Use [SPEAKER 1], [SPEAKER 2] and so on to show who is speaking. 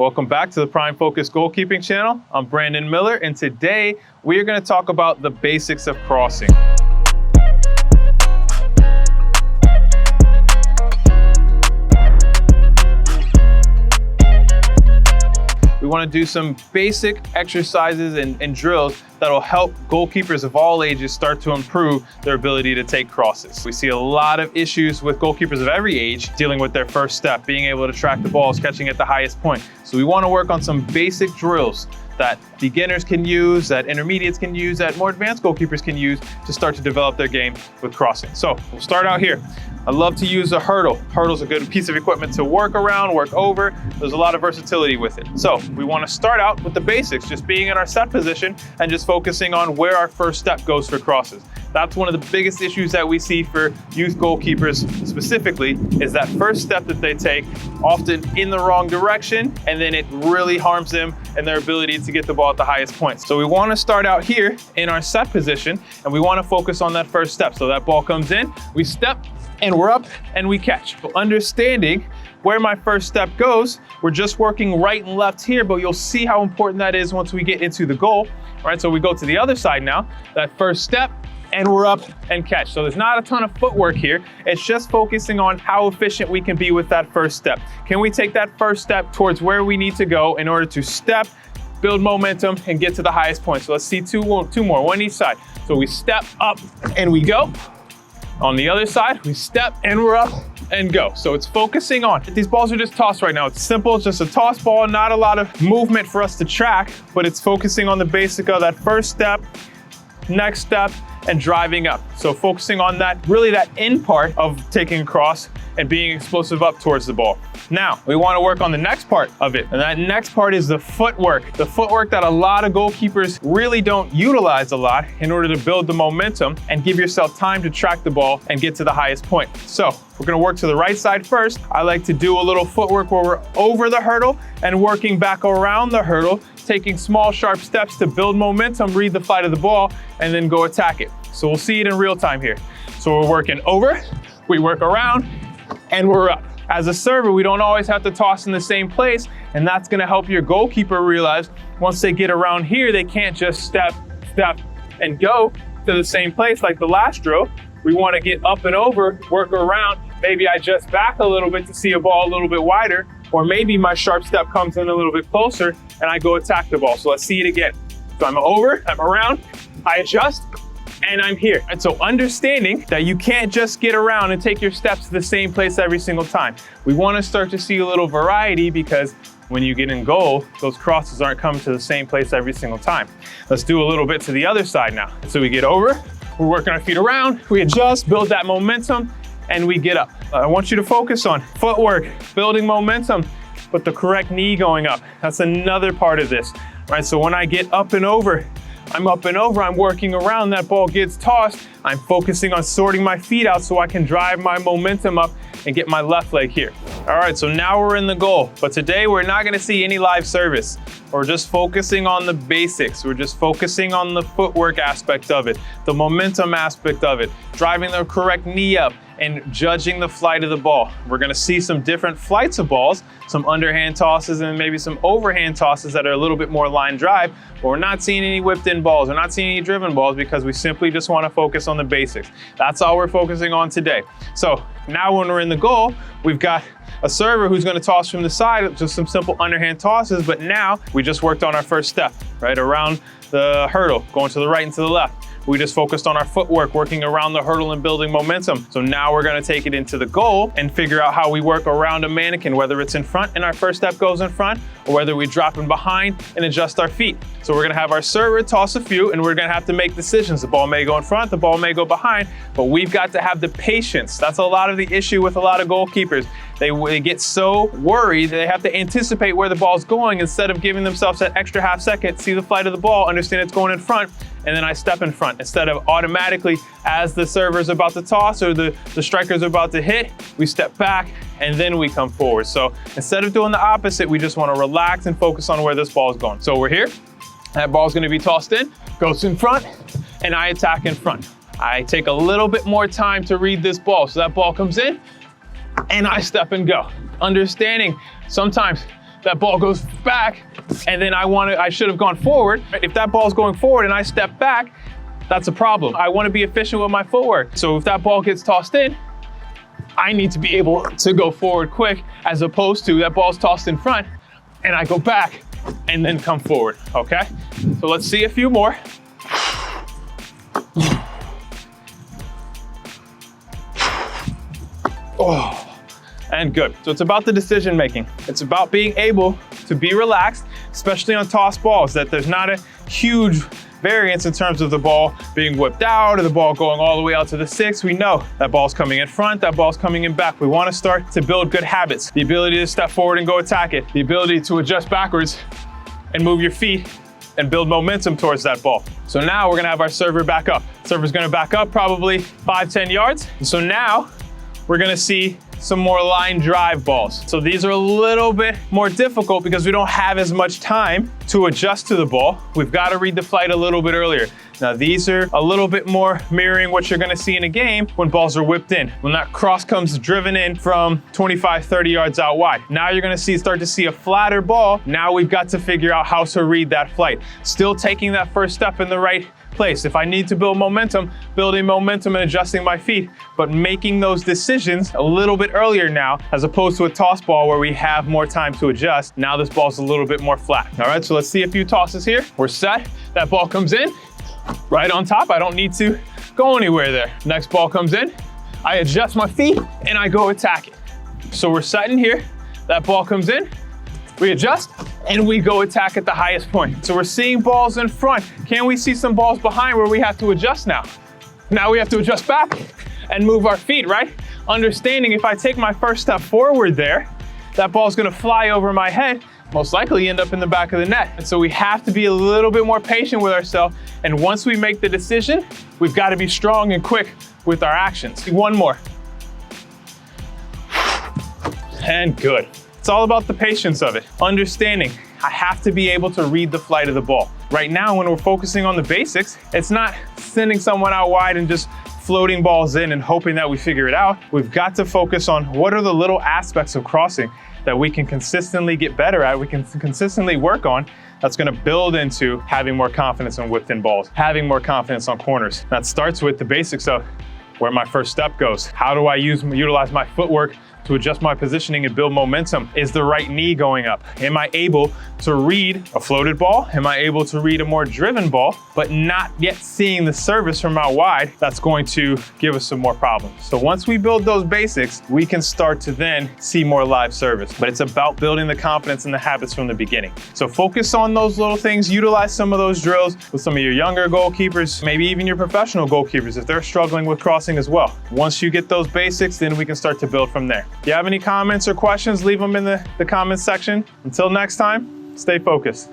[SPEAKER 1] Welcome back to the Prime Focus Goalkeeping channel. I'm Brandon Miller, and today we are going to talk about the basics of crossing. We want to do some basic exercises and drills that'll help goalkeepers of all ages start to improve their ability to take crosses. We see a lot of issues with goalkeepers of every age dealing with their first step, being able to track the balls, catching at the highest point. So we want to work on some basic drills that beginners can use, that intermediates can use, that more advanced goalkeepers can use to start to develop their game with crossing. So we'll start out here. I love to use a hurdle. Hurdle's a good piece of equipment to work around, work over. There's a lot of versatility with it. So we want to start out with the basics, just being in our set position and just focusing on where our first step goes for crosses. That's one of the biggest issues that we see for youth goalkeepers specifically, is that first step that they take, often in the wrong direction, and then it really harms them and their ability to get the ball at the highest point. So we want to start out here in our set position, and we want to focus on that first step. So that ball comes in, we step, and we're up, and we catch. So understanding where my first step goes, we're just working right and left here, but you'll see how important that is once we get into the goal. All right, so we go to the other side now, that first step, and we're up and catch. So there's not a ton of footwork here. It's just focusing on how efficient we can be with that first step. Can we take that first step towards where we need to go in order to step, build momentum, and get to the highest point? So let's see two more, one each side. So we step up and we go. On the other side, we step and we're up and go. So it's focusing on, these balls are just tossed right now. It's simple, it's just a toss ball, not a lot of movement for us to track, but it's focusing on the basic of that first step, next step, and driving up. So focusing on that, really that end part of taking a cross and being explosive up towards the ball. Now, we want to work on the next part of it. And that next part is the footwork. The footwork that a lot of goalkeepers really don't utilize a lot in order to build the momentum and give yourself time to track the ball and get to the highest point. So we're going to work to the right side first. I like to do a little footwork where we're over the hurdle and working back around the hurdle, taking small, sharp steps to build momentum, read the flight of the ball, and then go attack it. So we'll see it in real time here. So we're working over, we work around, and we're up. As a server, we don't always have to toss in the same place, and that's gonna help your goalkeeper realize once they get around here, they can't just step, and go to the same place like the last drill. We wanna get up and over, work around. Maybe I just back a little bit to see a ball a little bit wider, or maybe my sharp step comes in a little bit closer and I go attack the ball. So let's see it again. So I'm over, I'm around, I adjust, and I'm here. And so understanding that you can't just get around and take your steps to the same place every single time. We want to start to see a little variety, because when you get in goal, those crosses aren't coming to the same place every single time. Let's do a little bit to the other side now. So we get over, we're working our feet around, we adjust, build that momentum, and we get up. I want you to focus on footwork, building momentum, but the correct knee going up. That's another part of this, right? So when I get up and over, I'm up and over, I'm working around, that ball gets tossed, I'm focusing on sorting my feet out so I can drive my momentum up and get my left leg here. All right, so now we're in the goal, but today we're not gonna see any live service. We're just focusing on the basics. We're just focusing on the footwork aspect of it, the momentum aspect of it, driving the correct knee up, and judging the flight of the ball. We're gonna see some different flights of balls, some underhand tosses and maybe some overhand tosses that are a little bit more line drive, but we're not seeing any whipped in balls. We're not seeing any driven balls, because we simply just wanna focus on the basics. That's all we're focusing on today. So now when we're in the goal, we've got a server who's gonna toss from the side, just some simple underhand tosses, but now we just worked on our first step, right? Around the hurdle, going to the right and to the left. We just focused on our footwork, working around the hurdle and building momentum. So now we're gonna take it into the goal and figure out how we work around a mannequin, whether it's in front and our first step goes in front, or whether we drop in behind and adjust our feet. So we're gonna have our server toss a few, and we're gonna have to make decisions. The ball may go in front, the ball may go behind, but we've got to have the patience. That's a lot of the issue with a lot of goalkeepers. They get so worried that they have to anticipate where the ball's going instead of giving themselves that extra half second, see the flight of the ball, understand it's going in front, and then I step in front. Instead of automatically, as the server's about to toss or the striker's about to hit, we step back and then we come forward. So instead of doing the opposite, we just wanna relax and focus on where this ball is going. So we're here, that ball's gonna be tossed in, goes in front, and I attack in front. I take a little bit more time to read this ball. So that ball comes in, and I step and go. Understanding sometimes that ball goes back, and then I should have gone forward. If that ball's going forward and I step back, that's a problem. I want to be efficient with my footwork. So if that ball gets tossed in, I need to be able to go forward quick, as opposed to that ball's tossed in front and I go back and then come forward, okay? So let's see a few more. Oh, and good. So it's about the decision making. It's about being able to be relaxed, especially on toss balls, that there's not a huge variance in terms of the ball being whipped out or the ball going all the way out to the 6. We know that ball's coming in front, that ball's coming in back. We want to start to build good habits. The ability to step forward and go attack it. The ability to adjust backwards and move your feet and build momentum towards that ball. So now we're gonna have our server back up. Server's gonna back up probably 5-10 yards. And so now we're gonna see some more line drive balls. So these are a little bit more difficult because we don't have as much time to adjust to the ball. We've got to read the flight a little bit earlier. Now these are a little bit more mirroring what you're gonna see in a game when balls are whipped in. When that cross comes driven in from 25-30 yards out wide. Now you're gonna start to see a flatter ball. Now we've got to figure out how to read that flight. Still taking that first step in the right place. If I need to build momentum, building momentum and adjusting my feet, but making those decisions a little bit earlier now, as opposed to a toss ball where we have more time to adjust. Now this ball's a little bit more flat. All right, so let's see a few tosses here. We're set. That ball comes in, right on top. I don't need to go anywhere there. Next ball comes in, I adjust my feet and I go attack it. So we're set in here. That ball comes in, we adjust, and we go attack at the highest point. So we're seeing balls in front. Can we see some balls behind where we have to adjust now? Now we have to adjust back and move our feet, right? Understanding if I take my first step forward there, that ball's gonna fly over my head, most likely end up in the back of the net. And so we have to be a little bit more patient with ourselves. And once we make the decision, we've got to be strong and quick with our actions. One more. And good. It's all about the patience of it. Understanding, I have to be able to read the flight of the ball. Right now, when we're focusing on the basics, it's not sending someone out wide and just floating balls in and hoping that we figure it out. We've got to focus on what are the little aspects of crossing that we can consistently get better at, we can consistently work on, that's gonna build into having more confidence on whipped in balls, having more confidence on corners. That starts with the basics of where my first step goes. How do I utilize my footwork to adjust my positioning and build momentum? Is the right knee going up? Am I able to read a floated ball? Am I able to read a more driven ball, but not yet seeing the service from out wide? That's going to give us some more problems. So once we build those basics, we can start to then see more live service. But it's about building the confidence and the habits from the beginning. So focus on those little things, utilize some of those drills with some of your younger goalkeepers, maybe even your professional goalkeepers if they're struggling with crossing as well. Once you get those basics, then we can start to build from there. If you have any comments or questions, leave them in the comments section. Until next time, stay focused.